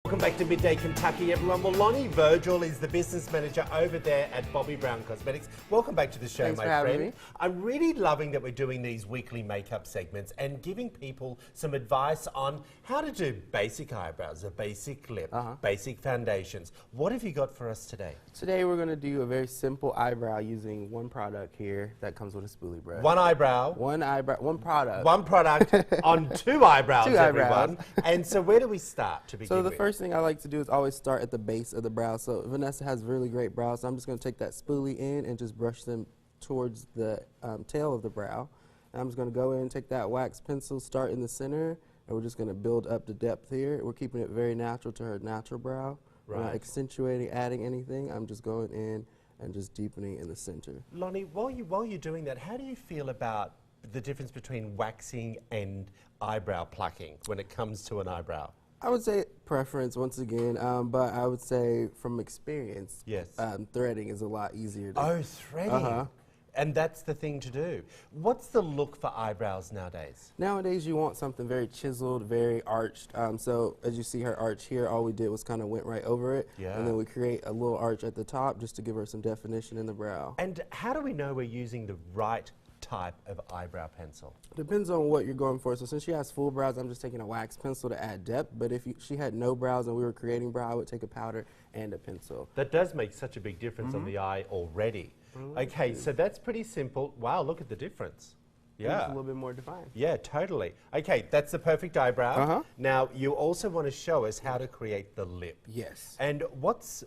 Welcome back to Midday Kentucky, everyone. Well, Lonnie Virgil is the business manager over there at Bobby Brown Cosmetics. Welcome back to the show, Thanks my for having friend. me. I'm really loving that we're doing these weekly makeup segments and giving people some advice on how to do basic eyebrows, a basic lip, basic foundations. What have you got for us today? Today we're going to do a very simple eyebrow using one product here that comes with a spoolie brush. One eyebrow. One eyebrow, one product. One product on two eyebrows, Two everyone. eyebrows. And so where do we start to begin So the with? first thing I like to do is always start at the base of the brow. So Vanessa has really great brows, so I'm just going to take that spoolie in and just brush them towards the tail of the brow. And I'm just going to go in, take that wax pencil, start in the center, and we're just going to build up the depth here. We're keeping it very natural to her natural brow. We're not accentuating, adding anything. I'm just going in and just deepening in the center. Lonnie, while you're doing that, how do you feel about the difference between waxing and eyebrow plucking when it comes to an eyebrow? I would say preference once again, but I would say from experience, Yes. Threading is a lot easier. Oh, threading. And that's the thing to do. What's the look for eyebrows nowadays? Nowadays, you want something very chiseled, very arched. So as you see her arch here, all we did was kind of went right over it. Yeah. And then we create a little arch at the top just to give her some definition in the brow. And how do we know we're using the right type of eyebrow pencil? Depends on what you're going for. So since she has full brows, I'm just taking a wax pencil to add depth. But if she had no brows and we were creating brow, I would take a powder and a pencil. That does make such a big difference on the eye already. Okay, so that's pretty simple. Wow, look at the difference. It's Yeah. a little bit more defined. Yeah, totally. Okay, that's the perfect eyebrow. Now, you also want to show us how to create the lip. Yes. And it looks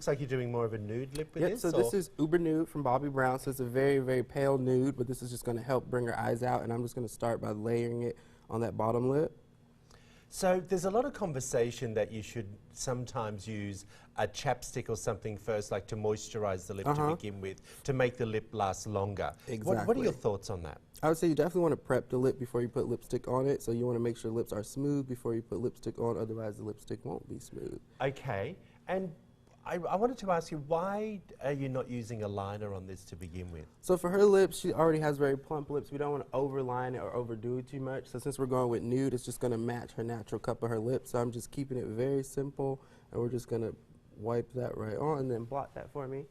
like you're doing more of a nude lip with this? So this is Uber Nude from Bobby Brown. So it's a very, very pale nude, but this is just going to help bring her eyes out. And I'm just going to start by layering it on that bottom lip. So there's a lot of conversation that you should sometimes use a chapstick or something first, like to moisturize the lip to begin with, to make the lip last longer. Exactly. What are your thoughts on that? I would say you definitely want to prep the lip before you put lipstick on it. So you want to make sure lips are smooth before you put lipstick on, otherwise the lipstick won't be smooth. Okay, and I wanted to ask you, why are you not using a liner on this to begin with? So for her lips, she already has very plump lips. We don't want to overline it or overdo it too much. So since we're going with nude, it's just going to match her natural cup of her lips. So I'm just keeping it very simple, and we're just going to wipe that right on and then blot that for me.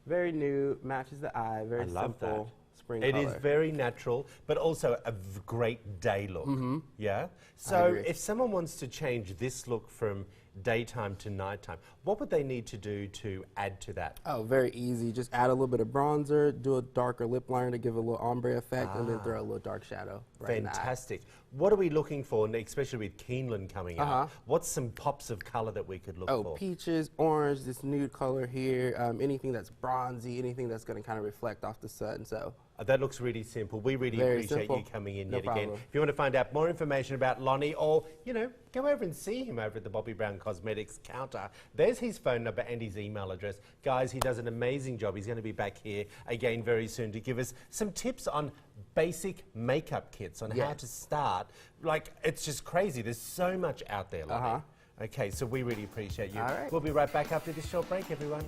Very nude, matches the eye, very simple. Spring It color. is very natural, but also a great day look. Yeah. So if someone wants to change this look from daytime to nighttime, what would they need to do to add to that? Oh, very easy. Just add a little bit of bronzer, do a darker lip liner to give a little ombre effect, and then throw a little dark shadow. Right Fantastic. What are we looking for, and especially with Keeneland coming out? What's some pops of color that we could look for? Peaches, orange, this nude color here, anything that's bronzy, anything that's going to kind of reflect off the sun. So that looks really simple. We really appreciate you coming in yet again. If you want to find out more information about Lonnie, or, you know, go over and see him over at the Bobby Brown Cosmetics counter. There's his phone number and his email address. Guys, he does an amazing job. He's going to be back here again very soon to give us some tips on basic makeup kits, on how to start. Like, it's just crazy. There's so much out there, Lonnie. Okay, so we really appreciate you. All right. We'll be right back after this short break, everyone.